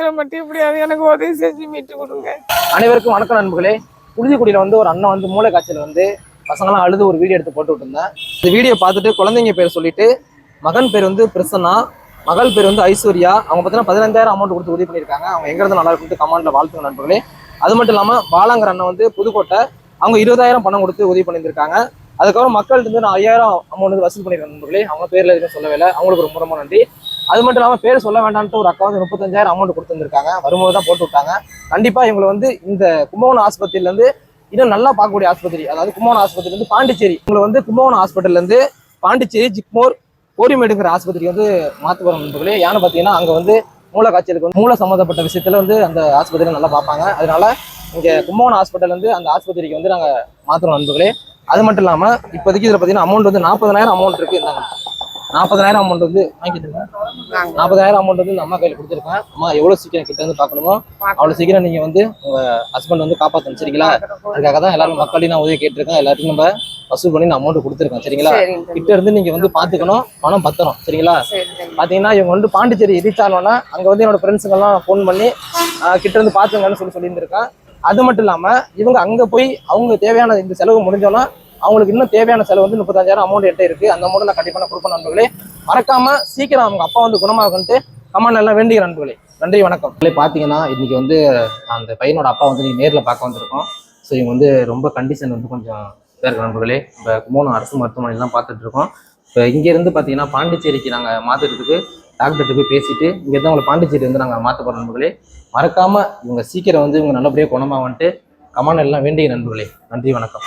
பிள்ளைகளை மட்டும் எப்படியாவது எனக்கு உதவி செஞ்சு மீட்டு கொடுங்க. அனைவருக்கும் வணக்கம் நண்பர்களே. புழுதிக்குடியில் வந்து ஒரு அண்ணன் வந்து மூளை காய்ச்சல் வந்து பசங்களாம் அழுது ஒரு வீடியோ எடுத்து போட்டு விட்டுருந்தேன். இந்த வீடியோ பார்த்துட்டு குழந்தைங்க பேர் சொல்லிட்டு மகன் பேர் வந்து பிரசன்னா, மகள் பேர் வந்து ஐஸ்வர்யா. அவங்க பார்த்தீங்கன்னா 15,000 அமௌண்ட் கொடுத்து உதவி பண்ணியிருக்காங்க. அவங்க எங்க இருந்து நல்லா இருக்குன்னு கமெண்ட்ல வாழ்த்துங்க நண்பர்களே. அது மட்டும் இல்லாமல் பாலாங்கர் அண்ணன் வந்து புதுக்கோட்டை, அவங்க 20,000 பணம் கொடுத்து உதவி பண்ணியிருக்காங்க. அதுக்கப்புறம் மக்கள்கிட்ட இருந்து நான் 5,000 அமௌண்ட் வந்து வசூல் பண்ணியிருக்கேன் நண்பர்களே. அவங்க பேர்ல எதுவும் சொல்லவே இல்லை, அவங்களுக்கு ரொம்ப ரொம்ப நன்றி. அது மட்டும் இல்லாமல் பேர் சொல்ல வேண்டாம்ட்டு ஒரு அக்கா வந்து 35,000 அமௌண்ட் கொடுத்துருந்துருக்காங்க. வரும்போது தான் போட்டு விட்டாங்க. கண்டிப்பா இவங்களை வந்து இந்த கும்பகோணம் ஆஸ்பத்திரியில இருந்து இன்னும் நல்லா பார்க்கக்கூடிய ஆஸ்பத்திரி, அதாவது கும்பகோணம் ஆஸ்பத்திரி வந்து பாண்டிச்சேரி, உங்களை வந்து கும்பகோணம் ஹாஸ்பிட்டல்ல இருந்து பாண்டிச்சேரி ஜிக்மோர் கோரிமேடுங்கிற ஆஸ்பத்திரிக்கு வந்து மாற்ற போகிற நண்பர்களே. ஏன்னு பார்த்தீங்கன்னா அங்கே வந்து மூளை காய்ச்சலுக்கு வந்து மூளை சம்மந்தப்பட்ட விஷயத்துல வந்து அந்த ஆஸ்பத்திரியில் நல்லா பார்ப்பாங்க. அதனால இங்கே கும்பகோணம் ஹாஸ்பிட்டல் வந்து அந்த ஆஸ்பத்திரிக்கு வந்து நாங்கள் மாற்றுறோம் நண்பர்களே. அது மட்டும் இல்லாமல் இப்போதைக்கு இதில் பார்த்தீங்கன்னா அமௌண்ட் வந்து 40,000 அமௌண்ட் இருக்குது. இந்த 40,000 அமௌண்ட் வந்து வாங்கிட்டு 40,000 அமௌண்ட் வந்து இந்த அம்மா கையில் கொடுத்துருக்கேன். அம்மா எவ்வளோ சீக்கிரம் கிட்ட வந்து பார்க்கணுமோ அவ்வளோ சீக்கிரம் நீங்கள் வந்து உங்கள் ஹஸ்பண்ட் வந்து காப்பாற்றணும், சரிங்களா? அதுக்காக தான் எல்லாரும் மக்களையும் நான் உதவி கேட்டிருக்கேன். எல்லாத்தையும் நம்ம வசூல் பண்ணி நான் அமௌண்ட் கொடுத்துருக்கேன், சரிங்களா? கிட்ட இருந்து நீங்கள் வந்து பார்த்துக்கணும், பணம் பத்திரம், சரிங்களா? பார்த்தீங்கன்னா இவங்க வந்து பாண்டிச்சேரி ரீச் ஆனோன்னா அங்கே வந்து என்னோட ஃப்ரெண்ட்ஸுங்கெல்லாம் ஃபோன் பண்ணி கிட்ட இருந்து பார்த்துங்கன்னு சொல்லியிருந்திருக்கேன். அது மட்டும் இல்லாமல் இவங்க அங்கே போய் அவங்க தேவையான இந்த செலவு முடிஞ்சோன்னா அவங்களுக்கு இன்னும் தேவையான செலவு வந்து 35,000 அமௌண்ட் என்கிட்ட இருக்கு. அந்த அமௌண்ட் நான் கண்டிப்பாக கொடுப்பேன் நண்பர்களே. மறக்காம சீக்கிரம் அவங்க அப்பா வந்து குணமாகன்ட்டு கமெண்ட் எல்லாம் வேண்டிய நண்பர்களே. நன்றி, வணக்கம். பார்த்தீங்கன்னா இன்னைக்கு வந்து அந்த பையனோட அப்பா வந்து நீங்க நேரில் பார்க்க வந்திருக்கோம். ஸோ இவங்க வந்து ரொம்ப கண்டிஷன் வந்து கொஞ்சம் இதாக இருக்கு நண்பர்களே. இப்போ கும்பகோணம் அரசு மருத்துவமனைலாம் பார்த்துட்டு இருக்கோம். இப்போ இங்கேருந்து பார்த்தீங்கன்னா பாண்டிச்சேரிக்கு நாங்கள் மாற்றுறதுக்கு டாக்டர்கிட்ட போய் பேசிட்டு இங்கேருந்து அவங்களை பாண்டிச்சேரி வந்து நாங்கள் மாற்ற போகிறோம் நண்பர்களே. மறக்காம இவங்க சீக்கிரம் வந்து இவங்க நல்லபடியாக குணமாகன்ட்டு கமெண்ட் எல்லாம் வேண்டிய நண்பர்களே. நன்றி, வணக்கம்.